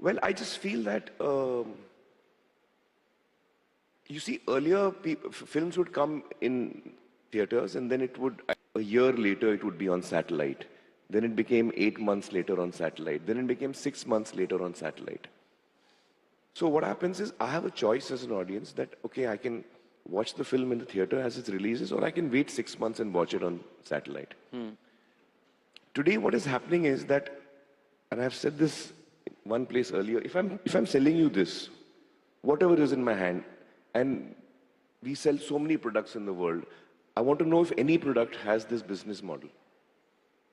Well, I just feel that, you see, earlier films would come in theaters and then it would, a year later, it would be on satellite. Then it became 8 months later on satellite. Then it became 6 months later on satellite. So what happens is I have a choice as an audience that, okay, I can watch the film in the theater as it releases, or I can wait 6 months and watch it on satellite. Today, what is happening is that, and I've said this in one place earlier, if I'm selling you this, whatever is in my hand, and we sell so many products in the world, I want to know if any product has this business model.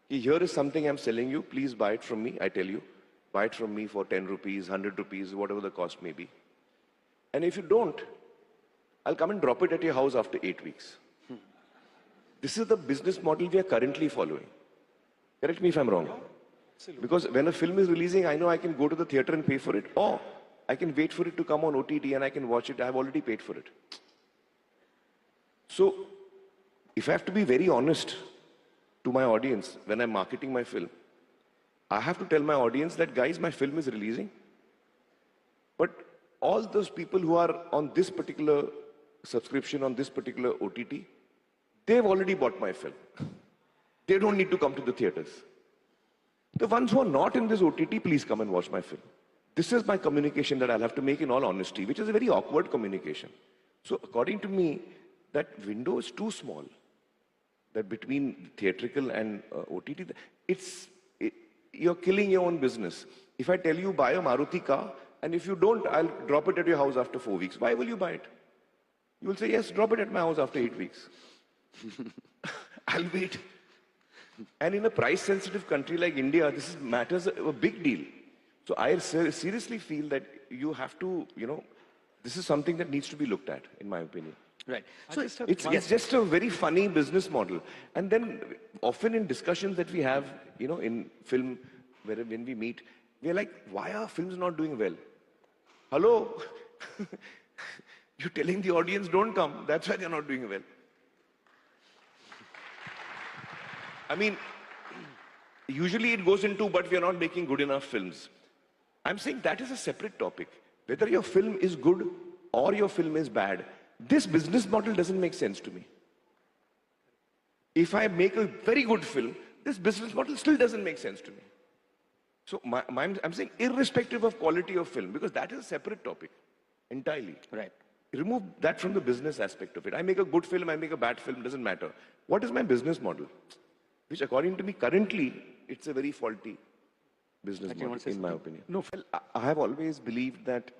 Here is something I'm selling you, please buy it from me, I tell you. Buy it from me for 10 rupees, 100 rupees, whatever the cost may be. And if you don't, I'll come and drop it at your house after 8 weeks. This is the business model we are currently following. Correct me if I'm wrong. Because when a film is releasing, I know I can go to the theater and pay for it, or I can wait for it to come on OTT and I can watch it. I've already paid for it. So, if I have to be very honest to my audience when I'm marketing my film, I have to tell my audience that, guys, my film is releasing. But all those people who are on this particular subscription, on this particular OTT, they've already bought my film. They don't need to come to the theaters. The ones who are not in this OTT, please come and watch my film. This is my communication that I'll have to make in all honesty, which is a very awkward communication. So according to me, that window is too small. That between theatrical and OTT, you're killing your own business. If I tell you buy a Maruti car, and if you don't, I'll drop it at your house after 4 weeks. Why will you buy it? You will say, yes, drop it at my house after 8 weeks. I'll wait. And in a price-sensitive country like India, this matters a big deal. So I seriously feel that you have to, this is something that needs to be looked at, in my opinion. Right. So it's just a very funny business model. And then often in discussions that we have, in film, when we meet, we're like, why are films not doing well? Hello? You're telling the audience don't come. That's why they're not doing well. I mean, usually it goes into, but we are not making good enough films. I'm saying that is a separate topic. Whether your film is good or your film is bad, this business model doesn't make sense to me. If I make a very good film, this business model still doesn't make sense to me. So I'm saying irrespective of quality of film, because that is a separate topic entirely. Right. Remove that from the business aspect of it. I make a good film, I make a bad film, doesn't matter. What is my business model? Which according to me, currently, it's a very faulty business model, in my opinion. No, well, I have always believed that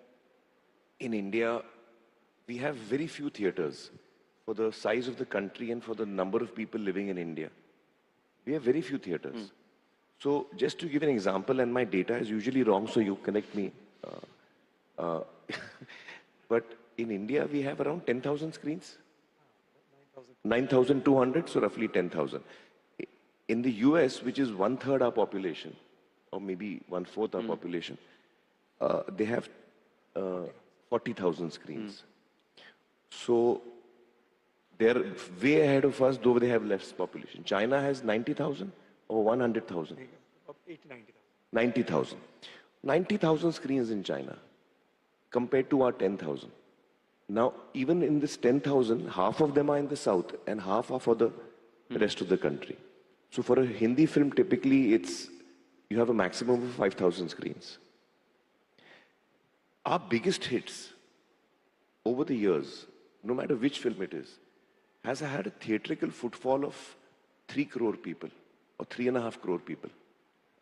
in India, we have very few theaters for the size of the country and for the number of people living in India. We have very few theaters. So just to give an example, and my data is usually wrong, so you correct me. But in India, we have around 10,000 screens. 9,200, so roughly 10,000. In the US, which is 1/3 our population, or maybe 1/4 our population, they have 40,000 screens. So they're way ahead of us, though they have less population. China has 90,000 or 100,000? 90,000. 90,000 screens in China compared to our 10,000. Now, even in this 10,000, half of them are in the south and half are for the rest of the country. So for a Hindi film, typically you have a maximum of 5,000 screens. Our biggest hits over the years, no matter which film it is, has had a theatrical footfall of 3 crore people or 3.5 crore people.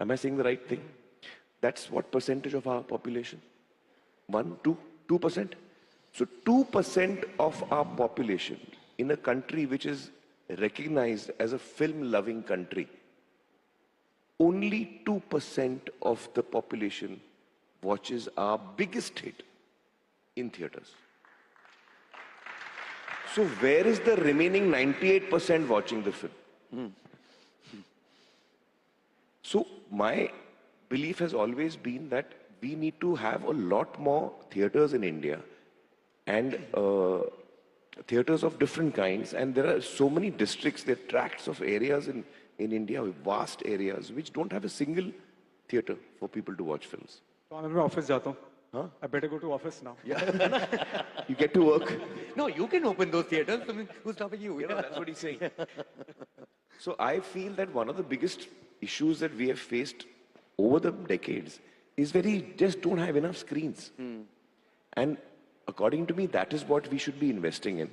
Am I saying the right thing? That's what percentage of our population? 1, 2, 2%? So 2% of our population in a country which is recognized as a film-loving country, only 2% of the population watches our biggest hit in theaters. So where is the remaining 98% watching the film? So my belief has always been that we need to have a lot more theaters in India, and theaters of different kinds, and there are so many districts, there are tracts of areas in India, vast areas, which don't have a single theater for people to watch films. तो मैं office जाता हूँ. Huh? I better go to office now. You get to work. No, you can open those theaters. I mean, who's stopping you? You know, that's what he's saying. So I feel that one of the biggest issues that we have faced over the decades is where we just don't have enough screens. And according to me, that is what we should be investing in.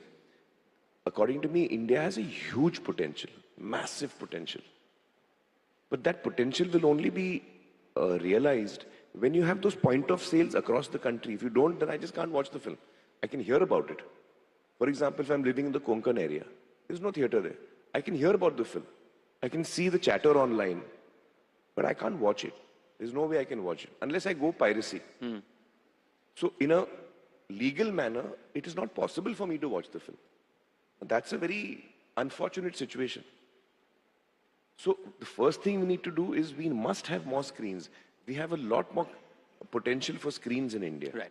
According to me, India has a huge potential, massive potential. But that potential will only be realized when you have those point of sales across the country. If you don't, then I just can't watch the film. I can hear about it. For example, if I'm living in the Konkan area, there's no theater there. I can hear about the film. I can see the chatter online, but I can't watch it. There's no way I can watch it unless I go piracy. So in a legal manner, it is not possible for me to watch the film. That's a very unfortunate situation. So the first thing we need to do is we must have more screens. We have a lot more potential for screens in India. Right.